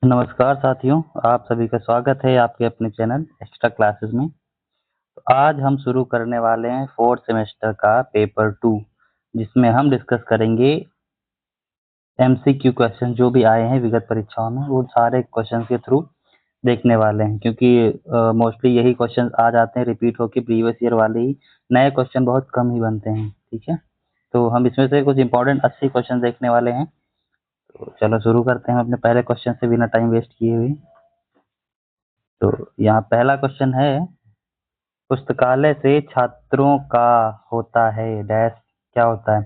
नमस्कार साथियों, आप सभी का स्वागत है आपके अपने चैनल एक्स्ट्रा क्लासेस में। तो आज हम शुरू करने वाले हैं 4th सेमेस्टर का पेपर 2, जिसमें हम डिस्कस करेंगे एमसीक्यू क्वेश्चन जो भी आए हैं विगत परीक्षाओं में, वो सारे क्वेश्चन के थ्रू देखने वाले हैं, क्योंकि मोस्टली यही क्वेश्चन आ जाते हैं रिपीट होकर प्रीवियस ईयर वाले ही। नए क्वेश्चन बहुत कम ही बनते हैं, ठीक है। तो हम इसमें से कुछ इंपॉर्टेंट 80 क्वेश्चन देखने वाले हैं। तो चलो शुरू करते हैं अपने पहले क्वेश्चन से बिना टाइम वेस्ट किए हुए। तो यहाँ पहला क्वेश्चन है, पुस्तकालय से छात्रों का होता है डैश, क्या होता है?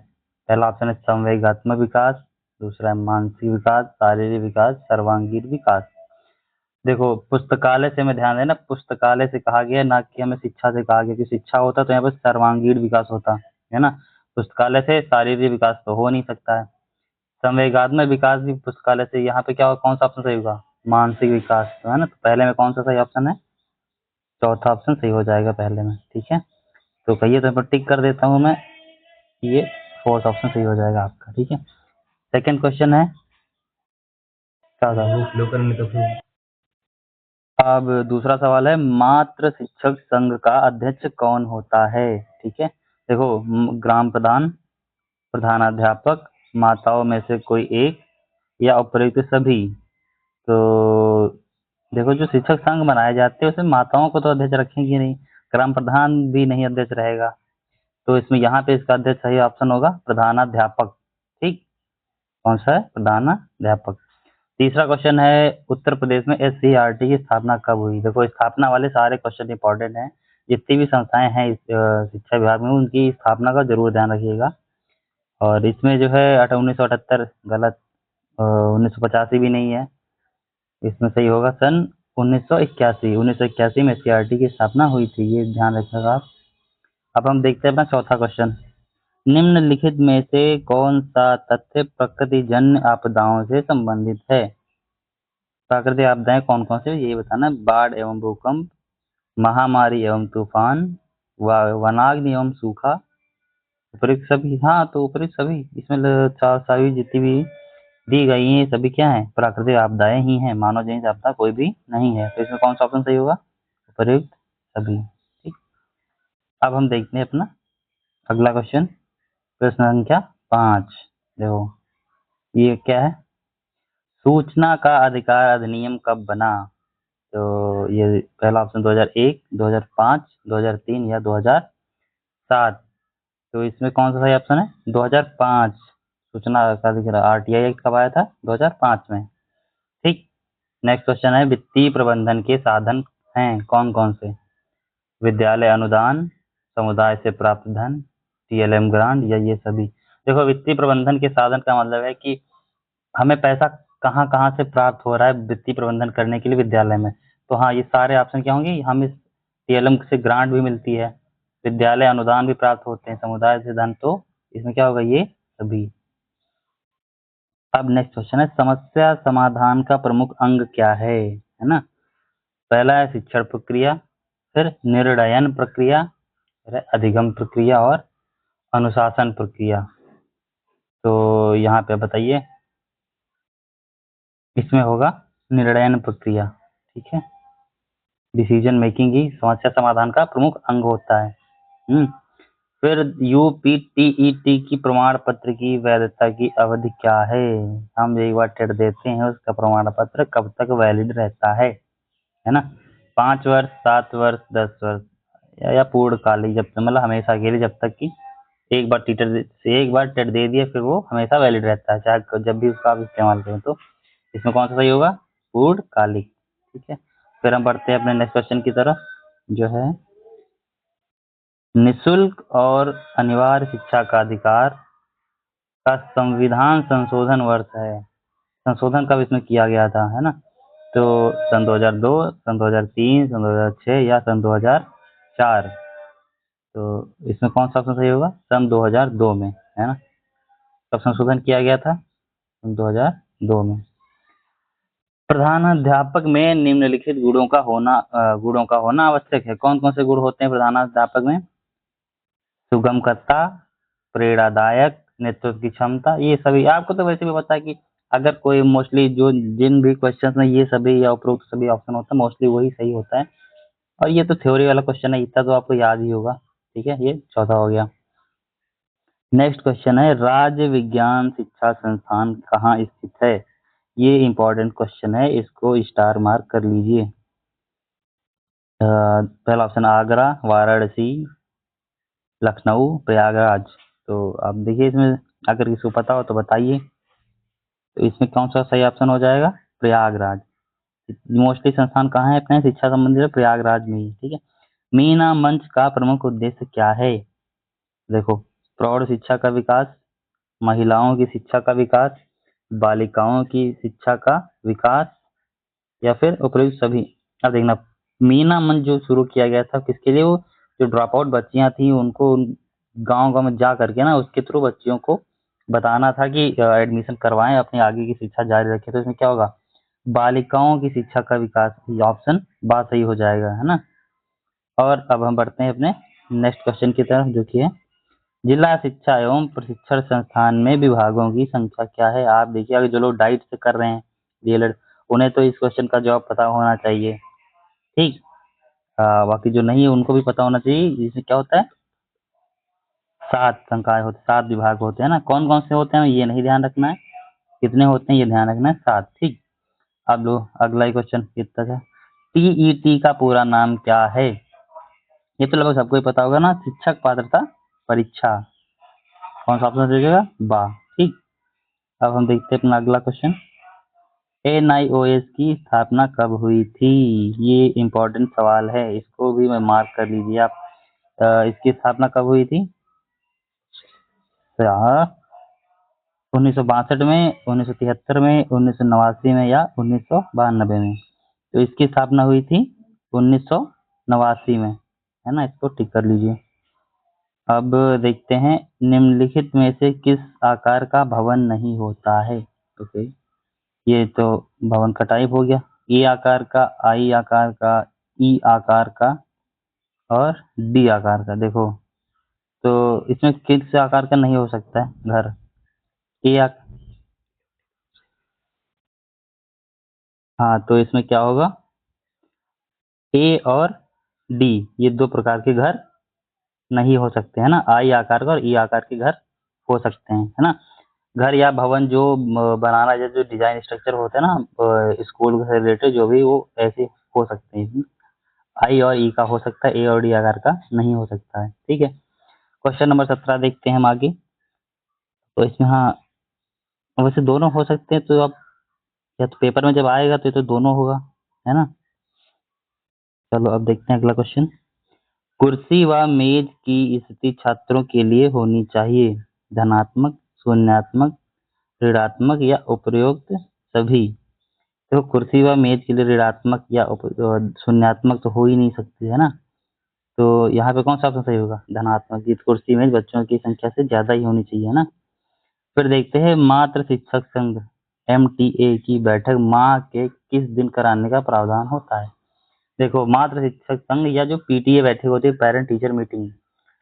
पहला ऑप्शन है संवेगात्मक विकास, दूसरा है मानसिक विकास, शारीरिक विकास, सर्वांगीण विकास। देखो, पुस्तकालय से हमें ध्यान देना, पुस्तकालय से कहा गया, ना कि हमें शिक्षा से कहा गया कि शिक्षा होता तो यहाँ पर सर्वांगीण विकास होता है ना। पुस्तकालय से शारीरिक विकास तो हो नहीं सकता है। संवेगात्मक विकास भी पुस्तकालय से, यहाँ पे क्या होगा, कौन सा ऑप्शन सही होगा? मानसिक विकास, तो है ना। तो पहले में कौन सा सही ऑप्शन है? चौथा ऑप्शन सही हो जाएगा पहले में, ठीक है। तो कहिए, तो टिक कर देता हूँ मैं, ये 4th ऑप्शन सही हो जाएगा आपका, ठीक है। सेकंड क्वेश्चन है, क्या था? अब दूसरा सवाल है, मात्र शिक्षक संघ का अध्यक्ष कौन होता है? ठीक है। देखो, ग्राम प्रधान, प्रधानाध्यापक, माताओं में से कोई एक, या उपयुक्त सभी। तो देखो, जो शिक्षक संघ बनाए जाते हैं उसमें माताओं को तो अध्यक्ष रखेंगे नहीं, ग्राम प्रधान भी नहीं अध्यक्ष रहेगा। तो इसमें यहाँ पे इसका अध्यक्ष सही ऑप्शन होगा प्रधानाध्यापक, ठीक। कौन सा है? प्रधानाध्यापक। तीसरा क्वेश्चन है, उत्तर प्रदेश में एससीईआरटी की स्थापना कब हुई? देखो, स्थापना वाले सारे क्वेश्चन इंपॉर्टेंट हैं। जितनी भी संस्थाएं हैं इस शिक्षा विभाग में, उनकी स्थापना का जरूर ध्यान रखिएगा। और इसमें जो है 1978 गलत, 1985 भी नहीं है, इसमें सही होगा सन 1981। 1981 में एससीईआरटी की स्थापना हुई थी, ये ध्यान रखिएगा आप। अब हम देखते हैं अपना चौथा क्वेश्चन, निम्नलिखित में से कौन सा तथ्य प्रकृतिजन्य आपदाओं से संबंधित है? प्राकृतिक आपदाएं कौन कौन से, ये बताना। बाढ़ एवं भूकंप, महामारी एवं तूफान, वनाग्नि एवं सूखा, उपरोक्त सभी। हाँ, तो उपरोक्त सभी, इसमें चार सभी जितनी भी दी गई हैं सभी क्या है? प्राकृतिक आपदाएं ही हैं, मानव जनित आपदा कोई भी नहीं है। तो इसमें कौन सा ऑप्शन सही होगा? उपरोक्त सभी, ठीक। अब हम देखते हैं अपना अगला क्वेश्चन, प्रश्न संख्या 5। देखो, ये क्या है? सूचना का अधिकार अधिनियम कब बना? तो ये पहला ऑप्शन 2001, 2005, 2003 या 2007। तो इसमें कौन सा सही ऑप्शन है? 2005। सूचना का अधिकार आरटीआई एक्ट कब आया था? 2005 में, ठीक। नेक्स्ट क्वेश्चन है, वित्तीय प्रबंधन के साधन हैं कौन कौन से? विद्यालय अनुदान, समुदाय से प्राप्त धन, टीएलएम ग्रांट, या ये सभी। देखो, वित्तीय प्रबंधन के साधन का मतलब है कि हमें पैसा कहाँ कहाँ से प्राप्त हो रहा है वित्तीय प्रबंधन करने के लिए विद्यालय में। तो हाँ, ये सारे ऑप्शन क्या होंगे? हम इस टीएलएम से ग्रांट भी मिलती है, विद्यालय अनुदान भी प्राप्त होते हैं, समुदाय से धन, तो इसमें क्या होगा? ये सभी। अब नेक्स्ट क्वेश्चन है, समस्या समाधान का प्रमुख अंग क्या है ना। पहला है शिक्षण प्रक्रिया, फिर निर्णयन प्रक्रिया, फिर अधिगम प्रक्रिया, और अनुशासन प्रक्रिया। तो यहाँ पे बताइए, इसमें होगा निर्णयन प्रक्रिया, ठीक है। डिसीजन मेकिंग ही समस्या समाधान का प्रमुख अंग होता है। फिर यूपीटीईटी की प्रमाण पत्र की वैधता की अवधि क्या है? हम एक बार टेट देते हैं, उसका प्रमाण पत्र कब तक वैलिड रहता है ना। 5 वर्ष, 7 वर्ष, 10 वर्ष, या पूर्णकालिक, जब तक, मतलब हमेशा के लिए, जब तक कि एक बार टीचर से एक बार टेट दे दिया फिर वो हमेशा वैलिड रहता है, चाहे जब भी उसका आप इस्तेमाल करें। तो इसमें कौन सा सही होगा? पूर्णकालिक, ठीक है। फिर हम बढ़ते हैं अपने नेक्स्ट क्वेश्चन की तरफ, जो है निशुल्क और अनिवार्य शिक्षा का अधिकार का संविधान संशोधन वर्ष है। संशोधन कब इसमें किया गया था, है ना। तो सन 2002, सन 2003, सन 2006 या सन 2004। तो इसमें कौन सा ऑप्शन सही होगा? सन 2002 में, है ना। कब संशोधन किया गया था? सन 2002 में। प्रधानाध्यापक में निम्नलिखित गुणों का होना आवश्यक है। कौन कौन से गुण होते हैं प्रधानाध्यापक में? सुगमकर्ता, प्रेरणादायक, नेतृत्व की क्षमता, ये सभी। आपको तो वैसे भी पता है कि अगर कोई मोस्टली जो जिन भी क्वेश्चन में ये सभी या उपरोक्त सभी ऑप्शन होता है मोस्टली वही सही होता है। और ये तो थ्योरी वाला क्वेश्चन है, इतना तो आपको याद ही होगा। ठीक है, ये चौथा हो गया। नेक्स्ट क्वेश्चन है, राज्य विज्ञान शिक्षा संस्थान कहाँ स्थित है? ये इंपॉर्टेंट क्वेश्चन है, इसको स्टार मार्क कर लीजिए। पहला ऑप्शन आगरा, वाराणसी, लखनऊ, प्रयागराज। तो आप देखिए इसमें अगर किसी को पता हो तो बताइए। तो इसमें कौन सा सही ऑप्शन हो जाएगा? प्रयागराज। मोस्टली संस्थान कहाँ है अपने शिक्षा संबंधित है? प्रयागराज में ही। ठीक है। मीना मंच का प्रमुख उद्देश्य क्या है? देखो, प्रौढ़ शिक्षा का विकास, महिलाओं की शिक्षा का विकास, बालिकाओं की शिक्षा का विकास, या फिर उपयुक्त सभी। अब देखना, मीना मंच जो शुरू किया गया था किसके लिए? वो जो ड्रॉप आउट बच्चियां थी उनको गांव गांव में जा करके ना उसके थ्रू बच्चियों को बताना था कि एडमिशन करवाएं, अपनी आगे की शिक्षा जारी रखें। तो इसमें क्या होगा? बालिकाओं की शिक्षा का विकास, ये ऑप्शन बात सही हो जाएगा, है ना। और अब हम बढ़ते हैं अपने नेक्स्ट क्वेश्चन की तरफ, जो कि है जिला शिक्षा एवं प्रशिक्षण संस्थान में विभागों की संख्या क्या है? आप देखिए, अगर जो लोग डाइट से कर रहे हैं डीएलएड, उन्हें तो इस क्वेश्चन का जवाब पता होना चाहिए। ठीक। बाकी जो नहीं है उनको भी पता होना चाहिए। इसमें क्या होता है? 7 संकाय होते, 7 विभाग होते हैं ना। कौन कौन से होते हैं ये नहीं ध्यान रखना है, कितने होते हैं ये ध्यान रखना है, 7। ठीक। अब लो अगला ही क्वेश्चन कितना था। टीईटी का पूरा नाम क्या है? ये तो लगभग सबको ही पता होगा ना, शिक्षक पात्रता परीक्षा। कौन सा ऑप्शन दीजिएगा? बा। ठीक। अब हम देखते हैं अपना अगला क्वेश्चन। एनआईओएस की स्थापना कब हुई थी? ये इम्पोर्टेंट सवाल है, इसको भी मैं मार्क कर लीजिए आप। इसकी स्थापना कब हुई थी? 1962 में, 1973 में, 1989 में, या 1992 में? तो इसकी स्थापना हुई थी 1989 में, है ना। इसको टिक कर लीजिए। अब देखते हैं, निम्नलिखित में से किस आकार का भवन नहीं होता है? ओके, ये तो भवन का टाइप हो गया। ए आकार का, आई आकार का, ई आकार का, और डी आकार का। देखो, तो इसमें किस आकार का नहीं हो सकता है घर? ए आ... हाँ, तो इसमें क्या होगा? ए और डी, ये 2 प्रकार के घर नहीं हो सकते, है ना। आई आकार का और ई आकार के घर हो सकते हैं, है ना। घर या भवन जो बनाना, जो डिजाइन स्ट्रक्चर होते हैं ना स्कूल से रिलेटेड जो भी, वो ऐसे हो सकते हैं। आई और ई का हो सकता है, ए और डी आकार का नहीं हो सकता है। ठीक है। क्वेश्चन नंबर 17 देखते हैं हम आगे। तो इसमें हाँ, वैसे दोनों हो सकते हैं, तो अब या तो पेपर में जब आएगा तो ये तो दोनों होगा, है ना। चलो अब देखते हैं अगला क्वेश्चन। कुर्सी व मेज की स्थिति छात्रों के लिए होनी चाहिए? धनात्मक, शून्यात्मक, ऋणात्मक, या उपरोक्त सभी? देखो, कुर्सी व मेज के लिए ऋणात्मक या शून्यात्मक तो हो ही नहीं सकती, है ना। तो यहाँ पे कौन सा ऑप्शन सही होगा? धनात्मक, की कुर्सी मेज बच्चों की संख्या से ज्यादा ही होनी चाहिए, है ना। फिर देखते हैं, मात्र शिक्षक संघ एमटीए की बैठक माह के किस दिन कराने का प्रावधान होता है? देखो, मात्र शिक्षक संघ या जो पीटीए बैठक होती है, पेरेंट टीचर मीटिंग,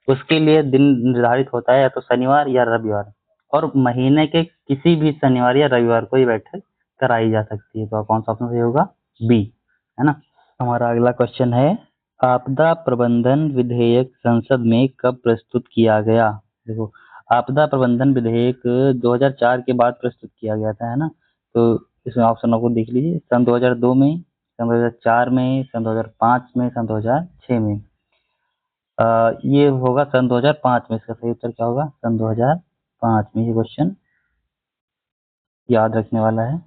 उसके लिए दिन निर्धारित होता है या तो शनिवार या रविवार, और महीने के किसी भी शनिवार या रविवार को ये बैठक कराई जा सकती है। तो कौन सा ऑप्शन सही होगा? बी, है ना। हमारा अगला क्वेश्चन है, आपदा प्रबंधन विधेयक संसद में कब प्रस्तुत किया गया? देखो, आपदा प्रबंधन विधेयक 2004 के बाद प्रस्तुत किया गया था, है ना। तो इसमें ऑप्शनों को देख लीजिए, सन 2002 में, सन 2004 में, सन 2005 में, सन 2006 में। ये होगा सन 2005 में। इसका सही उत्तर क्या होगा? सन 2005 में। ये क्वेश्चन याद रखने वाला है।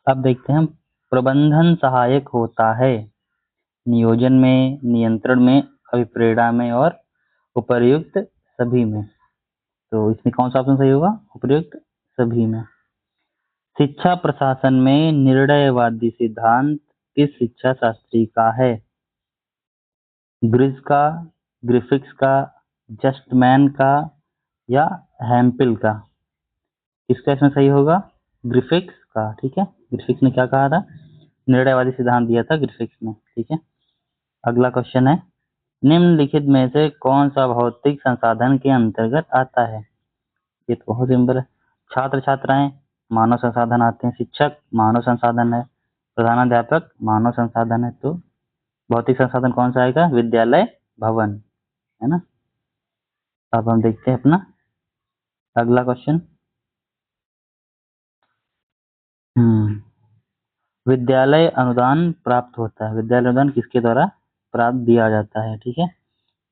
अब देखते हैं हम, प्रबंधन सहायक होता है नियोजन में, नियंत्रण में, अभिप्रेरणा में, और उपर्युक्त सभी में। तो इसमें कौन सा ऑप्शन सही होगा? उपर्युक्त सभी में। शिक्षा प्रशासन में निर्णयवादी सिद्धांत किस शिक्षा शास्त्री का है? ग्रिज का, ग्रिफिक्स का, जस्टमैन का, या हैम्पिल का? किसका इसमें सही होगा? ग्रिफिक्स का। ठीक है, ग्रिफिक्स ने क्या कहा था? निर्णयवादी सिद्धांत दिया था ग्रिफिक्स ने। ठीक है। अगला क्वेश्चन है, निम्नलिखित में से कौन सा भौतिक संसाधन के अंतर्गत आता है? ये तो बहुत सिंपल है। छात्र छात्राएं मानव संसाधन आते हैं, शिक्षक मानव संसाधन है, प्रधानाध्यापक मानव संसाधन है, तो भौतिक संसाधन कौन सा आएगा? विद्यालय भवन, है ना। अब हम देखते हैं अपना अगला क्वेश्चन। विद्यालय अनुदान प्राप्त होता है, विद्यालय अनुदान किसके द्वारा प्राप्त दिया जाता है? ठीक है,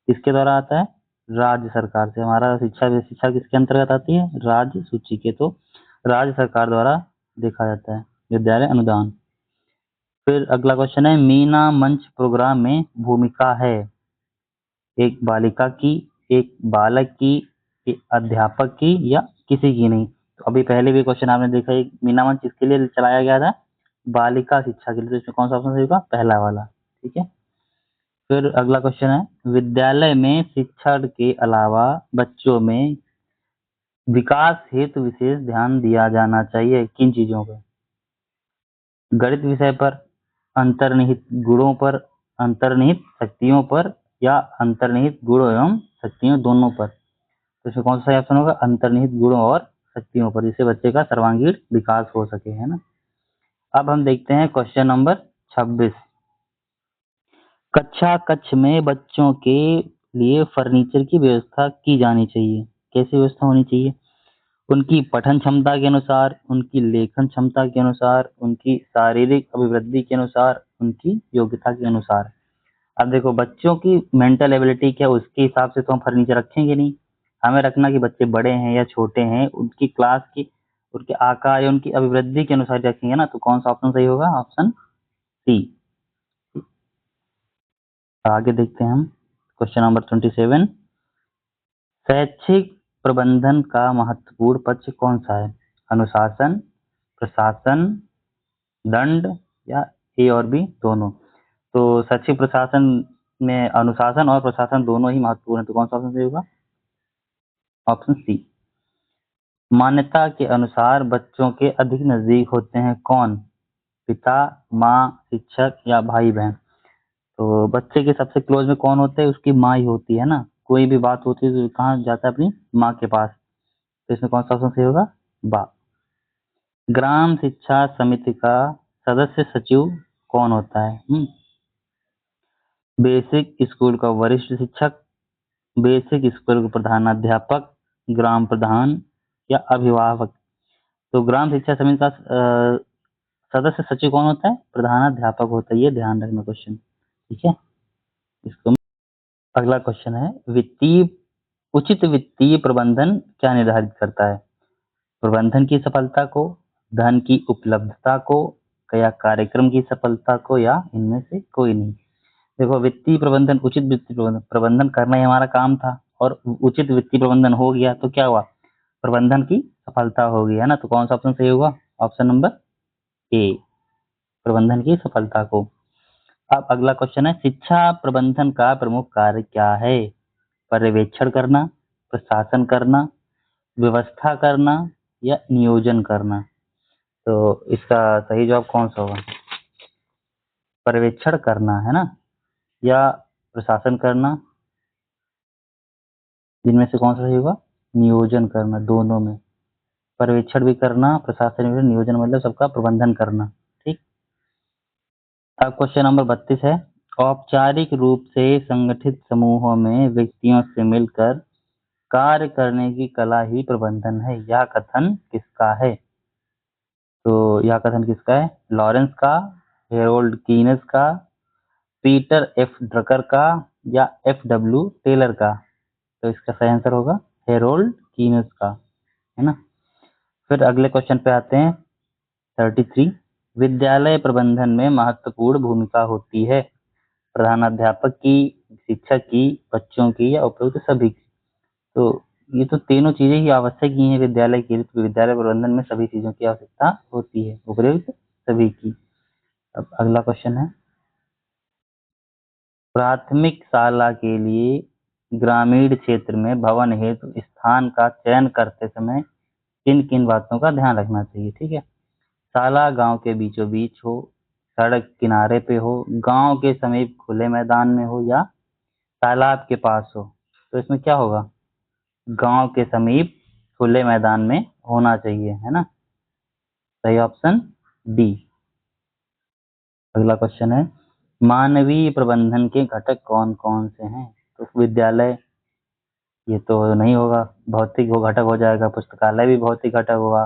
किसके द्वारा आता है? राज्य सरकार से। हमारा शिक्षा किसके अंतर्गत आती है? राज्य सूची के, तो राज्य सरकार द्वारा देखा जाता है विद्यालय अनुदान। फिर अगला क्वेश्चन है, मीना मंच प्रोग्राम में भूमिका है एक बालिका की, एक बालक की, एक अध्यापक की, या किसी की नहीं। तो अभी पहले भी क्वेश्चन आपने देखा, एक मीना मंच किसके लिए चलाया गया था? बालिका शिक्षा के लिए, तो इसमें कौन सा ऑप्शन सही होगा? पहला वाला, ठीक है। फिर अगला क्वेश्चन है, विद्यालय में शिक्षण के अलावा बच्चों में विकास हेतु विशेष ध्यान दिया जाना चाहिए, किन चीजों पर? गणित विषय पर, अंतर्निहित गुणों पर, अंतर्निहित शक्तियों पर, या अंतर्निहित गुणों एवं शक्तियों दोनों पर। तो इसमें कौन सा सही ऑप्शन होगा? अंतर्निहित गुणों और शक्तियों पर, जिससे बच्चे का सर्वांगीण विकास हो सके, है ना। अब हम देखते हैं क्वेश्चन नंबर 26। कक्षा कक्ष में बच्चों के लिए फर्नीचर की व्यवस्था की जानी चाहिए। कैसी व्यवस्था होनी चाहिए? उनकी पठन क्षमता के अनुसार, उनकी लेखन क्षमता के अनुसार, उनकी शारीरिक अभिवृद्धि के अनुसार, उनकी योग्यता के अनुसार। अब देखो, बच्चों की मेंटल एबिलिटी क्या, उसके हिसाब से तो हम फर्नीचर रखेंगे नहीं। हमें रखना कि बच्चे बड़े हैं या छोटे हैं, उनकी क्लास की, उनके आकार या उनकी अभिवृद्धि के अनुसार रखेंगे ना। तो कौन सा ऑप्शन सही होगा? Option C. आगे देखते हैं हम क्वेश्चन नंबर 27। शैक्षिक प्रबंधन का महत्वपूर्ण पक्ष कौन सा है? अनुशासन, प्रशासन, दंड, या ए और बी दोनों। तो शैक्षिक प्रशासन में अनुशासन और प्रशासन दोनों ही महत्वपूर्ण है, तो कौन सा ऑप्शन सही होगा? Option C. मान्यता के अनुसार बच्चों के अधिक नजदीक होते हैं कौन? पिता, माँ, शिक्षक, या भाई बहन। तो बच्चे के सबसे क्लोज में कौन होते हैं? उसकी माँ ही होती है ना। कोई भी बात होती है तो कहाँ जाता है? अपनी माँ के पास। तो इसमें कौन सा ऑप्शन सही होगा? बा। ग्राम शिक्षा समिति का सदस्य सचिव कौन होता है? बेसिक स्कूल का वरिष्ठ शिक्षक, बेसिक स्कूल का प्रधानाध्यापक, ग्राम प्रधान, या अभिभावक। तो ग्राम शिक्षा समिति का सदस्य सचिव कौन होता है? प्रधानाध्यापक होता है। ये ध्यान रखना क्वेश्चन, ठीक है। इसको अगला क्वेश्चन है, उचित वित्तीय प्रबंधन क्या निर्धारित करता है? प्रबंधन की सफलता को, धन की उपलब्धता को, या कार्यक्रम की सफलता को, या इनमें से कोई नहीं। देखो, वित्तीय प्रबंधन, उचित वित्तीय प्रबंधन करना ही हमारा काम था, और उचित वित्तीय प्रबंधन हो गया तो क्या हुआ? प्रबंधन की सफलता हो गई, है ना। तो कौन सा ऑप्शन सही होगा? ऑप्शन नंबर ए, प्रबंधन की सफलता को। अब अगला क्वेश्चन है, शिक्षा प्रबंधन का प्रमुख कार्य क्या है? पर्यवेक्षण करना, प्रशासन करना, व्यवस्था करना, या नियोजन करना। तो इसका सही जवाब कौन सा होगा? पर्यवेक्षण करना, है ना, या प्रशासन करना। जिनमें से कौन सा सही होगा? नियोजन करना, दोनों में। पर्यवेक्षण भी करना, प्रशासन भी, नियोजन मतलब सबका प्रबंधन करना, ठीक। अब क्वेश्चन नंबर 32 है, औपचारिक रूप से संगठित समूहों में व्यक्तियों से मिलकर कार्य करने की कला ही प्रबंधन है, यह कथन किसका है? तो यह कथन किसका है? लॉरेंस का, हेरोल्ड कीनस का, पीटर एफ ड्रकर का, या एफ डब्ल्यू टेलर का। तो इसका सही आंसर होगा हेरोल्ड कीनस का, है ना। फिर अगले क्वेश्चन पे आते हैं 33। विद्यालय प्रबंधन में महत्वपूर्ण भूमिका होती है प्रधानाध्यापक की, शिक्षक की, बच्चों की, या उपयुक्त सभी की। तो ये तो तीनों चीजें ही आवश्यक ही हैं विद्यालय के लिए। तो विद्यालय प्रबंधन में सभी चीजों की आवश्यकता होती है, उपयुक्त सभी की। अब अगला क्वेश्चन है, प्राथमिक शाला के लिए ग्रामीण क्षेत्र में भवन हेतु स्थान का चयन करते समय किन किन बातों का ध्यान रखना चाहिए? ठीक है। शाला गांव के बीचों बीच हो, सड़क किनारे पे हो, गांव के समीप खुले मैदान में हो, या तालाब के पास हो। तो इसमें क्या होगा? गांव के समीप, खुले मैदान में होना चाहिए, है ना। सही ऑप्शन डी। अगला क्वेश्चन है, मानवीय प्रबंधन के घटक कौन कौन से हैं? तो विद्यालय ये तो नहीं होगा, भौतिक वो घटक हो जाएगा, पुस्तकालय भी भौतिक घटक होगा,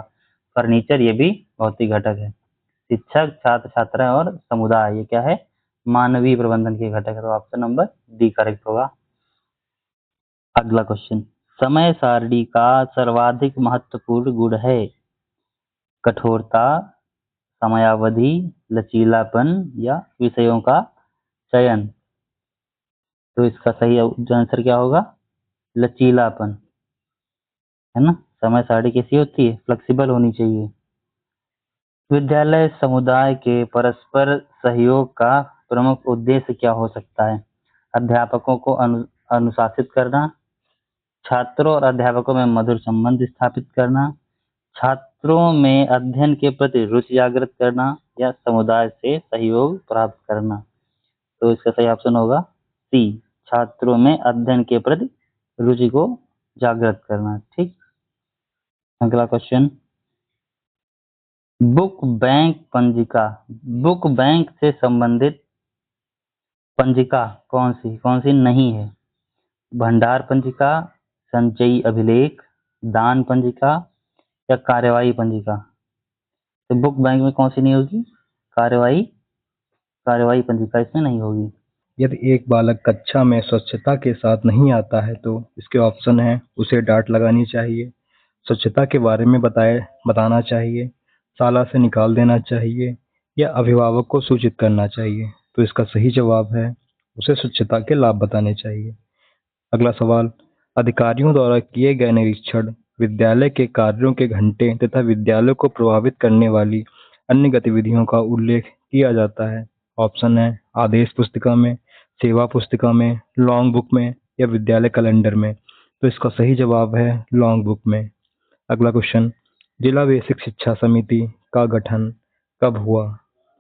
फर्नीचर ये भी भौतिक घटक है, शिक्षक छात्र छात्राएं और समुदाय ये क्या है? मानवीय प्रबंधन के घटक है। तो ऑप्शन नंबर डी करेक्ट होगा। अगला क्वेश्चन, समय सारणी का सर्वाधिक महत्वपूर्ण गुण है? कठोरता, समयावधि, लचीलापन या विषयों का चयन? तो इसका सही आंसर क्या होगा? लचीलापन, है ना। समय सारणी कैसी होती है? फ्लेक्सिबल होनी चाहिए। विद्यालय समुदाय के परस्पर सहयोग का प्रमुख उद्देश्य क्या हो सकता है? अध्यापकों को अनुशासित करना, छात्रों और अध्यापकों में मधुर संबंध स्थापित करना, छात्रों में अध्ययन के प्रति रुचि जागृत करना या समुदाय से सहयोग प्राप्त करना? तो इसका सही ऑप्शन होगा सी, छात्रों में अध्ययन के प्रति रुचि को जागृत करना। ठीक। अगला क्वेश्चन, बुक बैंक पंजिका, बुक बैंक से संबंधित पंजिका कौन सी नहीं है? भंडार पंजिका, संचयी अभिलेख, दान पंजिका या कार्यवाही पंजिका? तो बुक बैंक में कौन सी नहीं होगी? कार्यवाही पंजिका इसमें नहीं होगी। यदि एक बालक कक्षा में स्वच्छता के साथ नहीं आता है तो इसके ऑप्शन हैं, उसे डांट लगानी चाहिए, स्वच्छता के बारे में बताना चाहिए, शाला से निकाल देना चाहिए या अभिभावक को सूचित करना चाहिए। तो इसका सही जवाब है, उसे स्वच्छता के लाभ बताने चाहिए। अगला सवाल, अधिकारियों द्वारा किए गए निरीक्षण, विद्यालय के कार्यों के घंटे तथा विद्यालय को प्रभावित करने वाली अन्य गतिविधियों का उल्लेख किया जाता है। ऑप्शन है, आदेश पुस्तिका में, सेवा पुस्तिका में, लॉन्ग बुक में या विद्यालय कैलेंडर में। तो इसका सही जवाब है लॉन्ग बुक में। अगला क्वेश्चन, जिला बेसिक शिक्षा समिति का गठन कब हुआ?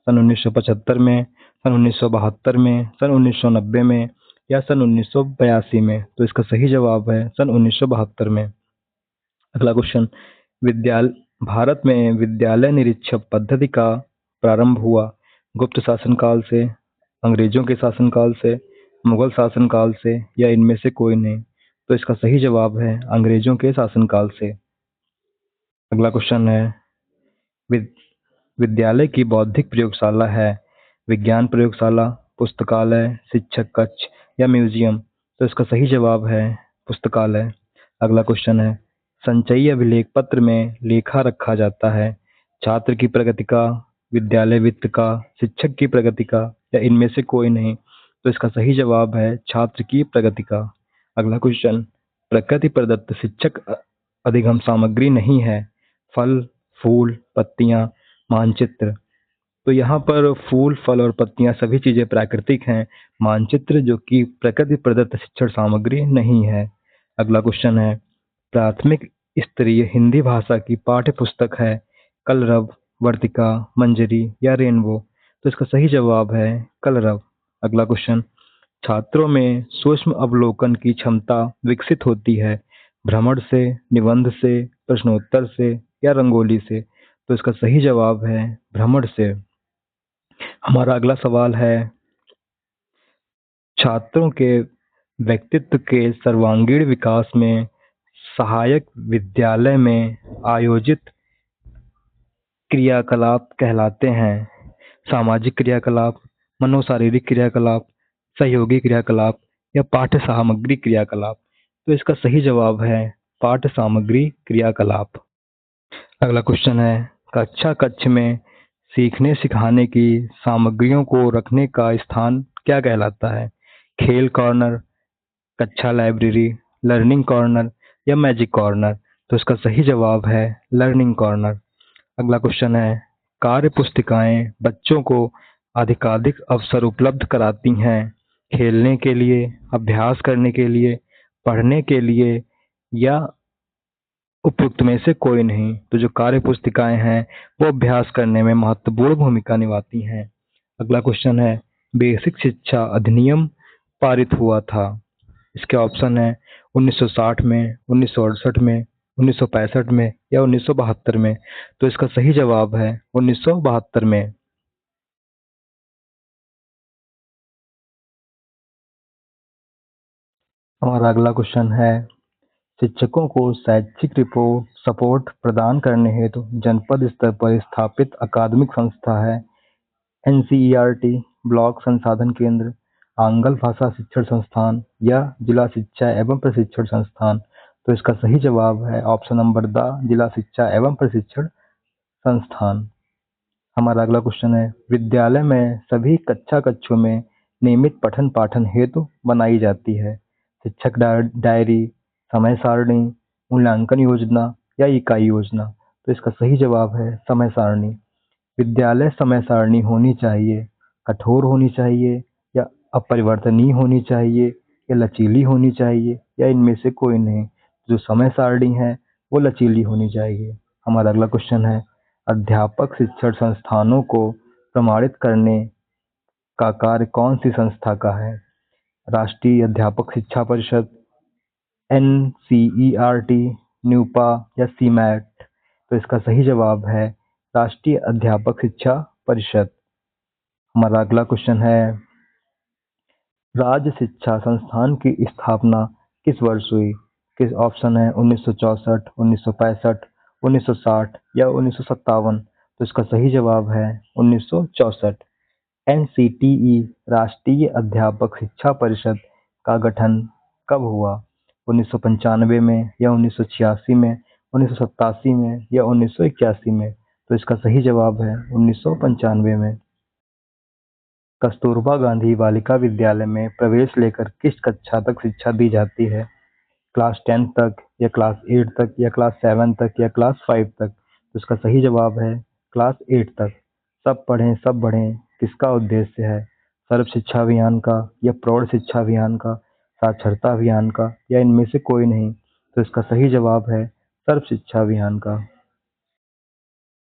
सन 1975 में, सन 1972 में, सन 1990 में या सन 1982 में? तो इसका सही जवाब है सन 1972 में। अगला क्वेश्चन, विद्यालय भारत में विद्यालय निरीक्षक पद्धति का प्रारंभ हुआ गुप्त शासनकाल से, अंग्रेजों के शासनकाल से, मुगल शासनकाल से या इनमें से कोई नहीं? तो इसका सही जवाब है अंग्रेजों के शासनकाल से। अगला क्वेश्चन है, विद्यालय की बौद्धिक प्रयोगशाला है विज्ञान प्रयोगशाला, पुस्तकालय, शिक्षक कक्ष या म्यूजियम? तो इसका सही जवाब है पुस्तकालय। अगला क्वेश्चन है, संचयी अभिलेख पत्र में लेखा रखा जाता है छात्र की प्रगति का, विद्यालय वित्त का, शिक्षक की प्रगति का या इनमें से कोई नहीं? तो इसका सही जवाब है छात्र की प्रगति का। अगला क्वेश्चन, प्रकृति प्रदत्त शिक्षक अधिगम सामग्री नहीं है फल, फूल, पत्तियां, मानचित्र? तो यहाँ पर फूल, फल और पत्तियां सभी चीजें प्राकृतिक हैं, मानचित्र जो कि प्रकृति प्रदत्त शिक्षण सामग्री नहीं है। अगला क्वेश्चन है, प्राथमिक स्तरीय हिंदी भाषा की पाठ्य पुस्तक है कलरव, वर्तिका, मंजरी या रेनबो? तो इसका सही जवाब है कलरव। अगला क्वेश्चन, छात्रों में सूक्ष्म अवलोकन की क्षमता विकसित होती है भ्रमण से, निबंध से, प्रश्नोत्तर से या रंगोली से? तो इसका सही जवाब है भ्रमण से। हमारा अगला सवाल है, छात्रों के व्यक्तित्व के सर्वांगीण विकास में सहायक विद्यालय में आयोजित क्रियाकलाप कहलाते हैं सामाजिक क्रियाकलाप, मनोशारीरिक क्रियाकलाप, सहयोगी क्रियाकलाप या पाठ्य सामग्री क्रियाकलाप? तो इसका सही जवाब है पाठ्य सामग्री क्रियाकलाप। अगला क्वेश्चन है, कक्षा कक्ष में सीखने सिखाने की सामग्रियों को रखने का स्थान क्या कहलाता है? खेल कॉर्नर, कक्षा लाइब्रेरी, लर्निंग कॉर्नर या मैजिक कॉर्नर? तो इसका सही जवाब है लर्निंग कॉर्नर। अगला क्वेश्चन है, कार्य पुस्तिकाएं बच्चों को अधिकाधिक अवसर उपलब्ध कराती हैं खेलने के लिए, अभ्यास करने के लिए, पढ़ने के लिए या उपयुक्त में से कोई नहीं? तो जो कार्य पुस्तिकाएं हैं वो अभ्यास करने में महत्वपूर्ण भूमिका निभाती हैं। अगला क्वेश्चन है, बेसिक शिक्षा अधिनियम पारित हुआ था? इसके ऑप्शन है 1960 में, 1968 में, 1965 में या 1972 में? तो इसका सही जवाब है 1972 में। हमारा अगला क्वेश्चन है, शिक्षकों को शैक्षिक रिपोर्ट सपोर्ट प्रदान करने हेतु जनपद स्तर पर स्थापित अकादमिक संस्था है एनसीईआरटी, ब्लॉक संसाधन केंद्र, आंग्ल भाषा शिक्षण संस्थान या जिला शिक्षा एवं प्रशिक्षण संस्थान? तो इसका सही जवाब है ऑप्शन नंबर द, जिला शिक्षा एवं प्रशिक्षण संस्थान। हमारा अगला क्वेश्चन है, विद्यालय में सभी कक्षा कक्षों में नियमित पठन पाठन हेतु बनाई जाती है शिक्षक डायरी, समय सारणी, मूल्यांकन योजना या इकाई योजना? तो इसका सही जवाब है समय सारणी। विद्यालय समय सारणी होनी चाहिए, कठोर होनी चाहिए या अपरिवर्तनीय होनी चाहिए या लचीली होनी चाहिए या इनमें से कोई नहीं? जो समय सारणी है वो लचीली होनी चाहिए। हमारा अगला क्वेश्चन है, अध्यापक शिक्षण संस्थानों को प्रमाणित करने का कार्य कौन सी संस्था का है? राष्ट्रीय अध्यापक शिक्षा परिषद, एनसीईआरटी, न्यूपा या सीमैट? तो इसका सही जवाब है राष्ट्रीय अध्यापक शिक्षा परिषद। हमारा अगला क्वेश्चन है, राज्य शिक्षा संस्थान की स्थापना किस वर्ष हुई? किस ऑप्शन है 1964, 1965, 1960 या 1957? तो इसका सही जवाब है 1964। एनसीटीई राष्ट्रीय अध्यापक शिक्षा परिषद का गठन कब हुआ? 1995 में या 1986 में, 1987 में या 1981 में? तो इसका सही जवाब है 1995 में। कस्तूरबा गांधी बालिका विद्यालय में प्रवेश लेकर किस कक्षा तक शिक्षा दी जाती है? क्लास 10 तक या क्लास 8 तक या क्लास 7 तक या क्लास 5 तक? तो इसका सही जवाब है क्लास 8 तक। सब पढ़ें सब बढ़ें किसका उद्देश्य है? सर्व शिक्षा अभियान का या प्रौढ़ शिक्षा अभियान का, साक्षरता अभियान का या इनमें से कोई नहीं? तो इसका सही जवाब है सर्व शिक्षा अभियान का।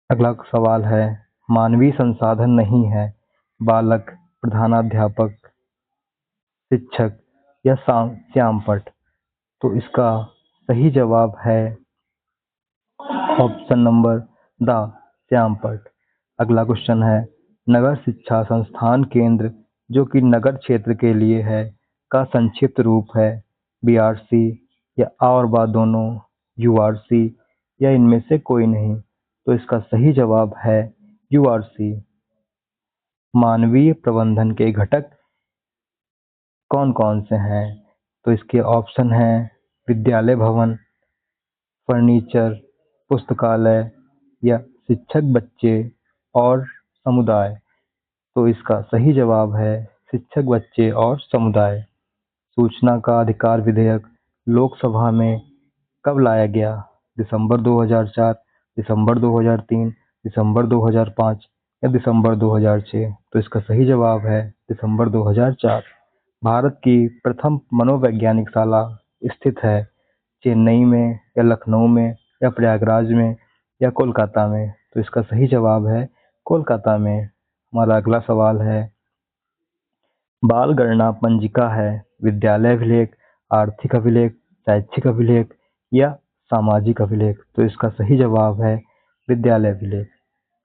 अगला सवाल है, मानवीय संसाधन नहीं है, बालक, प्रधानाध्यापक, शिक्षक या श्यामपट्ट? तो इसका सही जवाब है ऑप्शन नंबर द, श्यामपट्ट। अगला क्वेश्चन है, नगर शिक्षा संस्थान केंद्र जो कि नगर क्षेत्र के लिए है का संक्षिप्त रूप है बीआरसी या और बा दोनों, यूआरसी या इनमें से कोई नहीं? तो इसका सही जवाब है यूआरसी। मानवीय प्रबंधन के घटक कौन कौन से हैं? तो इसके ऑप्शन हैं विद्यालय भवन, फर्नीचर, पुस्तकालय या शिक्षक, बच्चे और समुदाय? तो इसका सही जवाब है शिक्षक, बच्चे और समुदाय। सूचना का अधिकार विधेयक लोकसभा में कब लाया गया? दिसंबर 2004, दिसंबर 2003, दिसंबर 2005 या दिसंबर 2006? तो इसका सही जवाब है दिसंबर 2004। भारत की प्रथम मनोवैज्ञानिक शाला स्थित है चेन्नई में या लखनऊ में या प्रयागराज में या कोलकाता में? तो इसका सही जवाब है कोलकाता में। हमारा अगला सवाल है, बाल गणना पंजिका है विद्यालय अभिलेख, आर्थिक अभिलेख, शैक्षिक अभिलेख या सामाजिक अभिलेख? तो इसका सही जवाब है विद्यालय अभिलेख।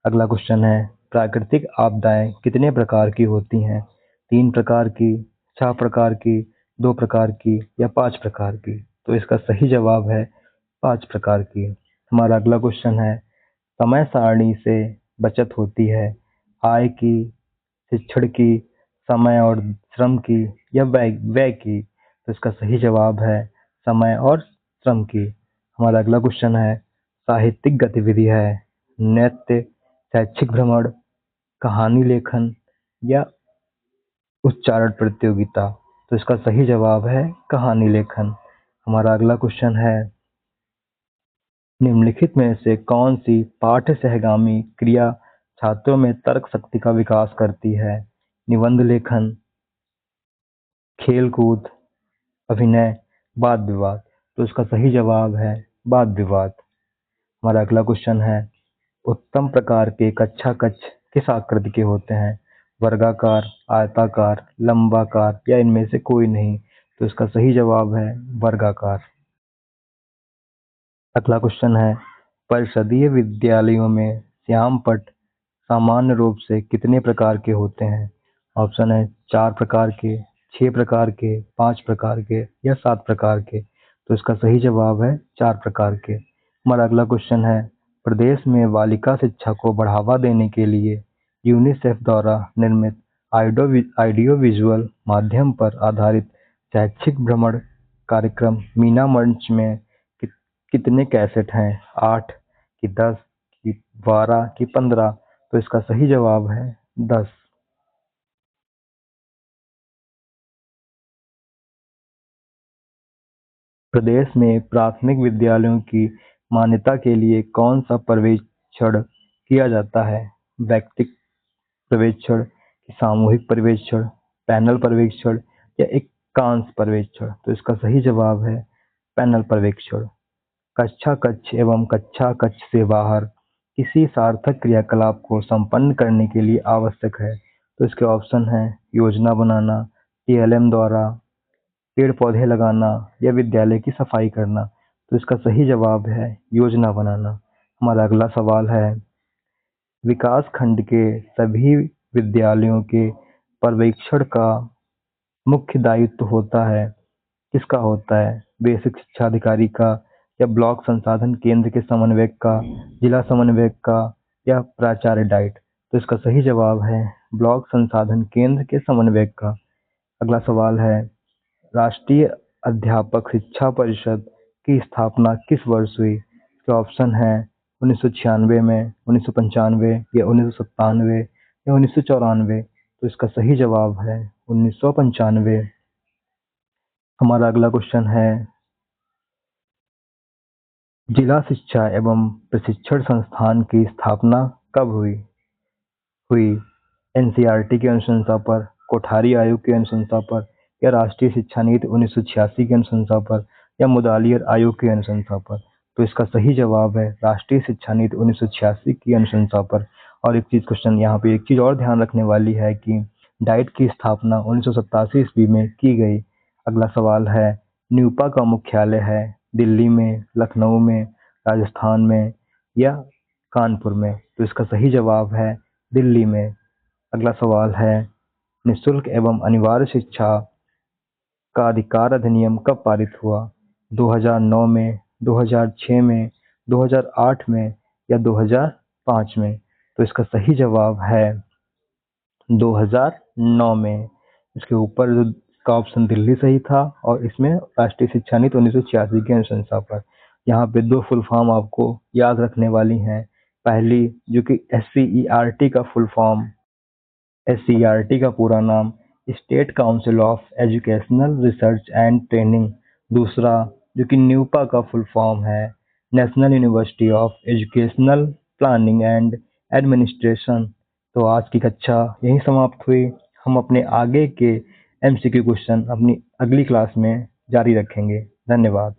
अगला क्वेश्चन है, प्राकृतिक आपदाएं कितने प्रकार की होती हैं? 3 प्रकार की, 6 प्रकार की, 2 प्रकार की या 5 प्रकार की? तो इसका सही जवाब है 5 प्रकार की। हमारा अगला क्वेश्चन है, समय सारणी से बचत होती है आय की, शिक्षण की, समय और श्रम की या व्यय व्यय की? तो इसका सही जवाब है समय और श्रम की। हमारा अगला क्वेश्चन है, साहित्यिक गतिविधि है नृत्य, शैक्षिक भ्रमण, कहानी लेखन या उच्चारण प्रतियोगिता? तो इसका सही जवाब है कहानी लेखन। हमारा अगला क्वेश्चन है, निम्नलिखित में से कौन सी पाठ्य सहगामी क्रिया छात्रों में तर्क शक्ति का विकास करती है? निबंध लेखन, खेल कूद, अभिनय, वाद विवाद? तो इसका सही जवाब है वाद विवाद। हमारा अगला क्वेश्चन है, उत्तम प्रकार के कक्षा कक्ष किस आकृति के होते हैं? वर्गाकार, आयताकार, लंबाकार या इनमें से कोई नहीं? तो इसका सही जवाब है वर्गाकार। अगला क्वेश्चन है, परिषदीय विद्यालयों में श्यामपट्ट सामान्य रूप से कितने प्रकार के होते हैं? ऑप्शन है 4 प्रकार के, 6 प्रकार के, 5 प्रकार के या 7 प्रकार के। तो इसका सही जवाब है 4 प्रकार के। हमारा अगला क्वेश्चन है, प्रदेश में बालिका शिक्षा को बढ़ावा देने के लिए यूनिसेफ द्वारा निर्मित ऑडियो विजुअल माध्यम पर आधारित शैक्षिक भ्रमण कार्यक्रम मीना मंच में कितने कैसेट हैं? 8 कि 10 कि 12 कि 15? तो इसका सही जवाब है 10। प्रदेश में प्राथमिक विद्यालयों की मान्यता के लिए कौन सा सर्वेक्षण किया जाता है? व्यक्तिगत सर्वेक्षण, सामूहिक सर्वेक्षण, पैनल सर्वेक्षण या एकांश सर्वेक्षण? तो इसका सही जवाब है पैनल सर्वेक्षण। कक्षा कक्ष एवं कक्षा कक्ष से बाहर किसी सार्थक क्रियाकलाप को संपन्न करने के लिए आवश्यक है। तो इसके ऑप्शन हैं योजना बनाना, टीएलएम द्वारा, पेड़ पौधे लगाना या विद्यालय की सफाई करना। तो इसका सही जवाब है योजना बनाना। हमारा अगला सवाल है, विकास खंड के सभी विद्यालयों के पर्यवेक्षण का मुख्य दायित्व होता है, किसका होता है? बेसिक शिक्षा अधिकारी का या ब्लॉक संसाधन केंद्र के समन्वयक का, जिला समन्वयक का या प्राचार्य डाइट? तो इसका सही जवाब है ब्लॉक संसाधन केंद्र के समन्वयक का। अगला सवाल है, राष्ट्रीय अध्यापक शिक्षा परिषद की स्थापना किस वर्ष हुई? तो ऑप्शन है 1996 में, 1995 या 1997 या 1994? तो इसका सही जवाब है 1995। हमारा अगला क्वेश्चन है, जिला शिक्षा एवं प्रशिक्षण संस्थान की स्थापना कब हुई? एनसीईआरटी की अनुशंसा पर, कोठारी आयोग की अनुशंसा पर या राष्ट्रीय शिक्षा नीति 1986 की अनुशंसा पर या मुदालियर आयोग की अनुशंसा पर? तो इसका सही जवाब है राष्ट्रीय शिक्षा नीति 1986 की अनुशंसा पर। और एक चीज क्वेश्चन यहाँ पे एक चीज और ध्यान रखने वाली है कि डाइट की स्थापना 1987 ईस्वी में की गई। अगला सवाल है, न्यूपा का मुख्यालय है दिल्ली में, लखनऊ में, राजस्थान में या कानपुर में? तो इसका सही जवाब है दिल्ली में। अगला सवाल है, निःशुल्क एवं अनिवार्य शिक्षा का अधिकार अधिनियम कब पारित हुआ? 2009 में, 2006 में, 2008 में या 2005 में? तो इसका सही जवाब है 2009 में। इसके ऊपर जो का ऑप्शन दिल्ली सही था और इसमें राष्ट्रीय शिक्षा नीति 1986 की अनुशंसा पर। यहाँ पे 2 फुल फॉर्म आपको याद रखने वाली हैं। पहली जो कि एससीईआरटी का फुल फॉर्म, एससीईआरटी का पूरा नाम state council of educational research and training. दूसरा जो कि न्यूपा का फुल फॉर्म है, national university of educational planning and administration. तो आज की कक्षा यहीं समाप्त हुई। हम अपने आगे के एमसीक्यू क्वेश्चन अपनी अगली क्लास में जारी रखेंगे। धन्यवाद।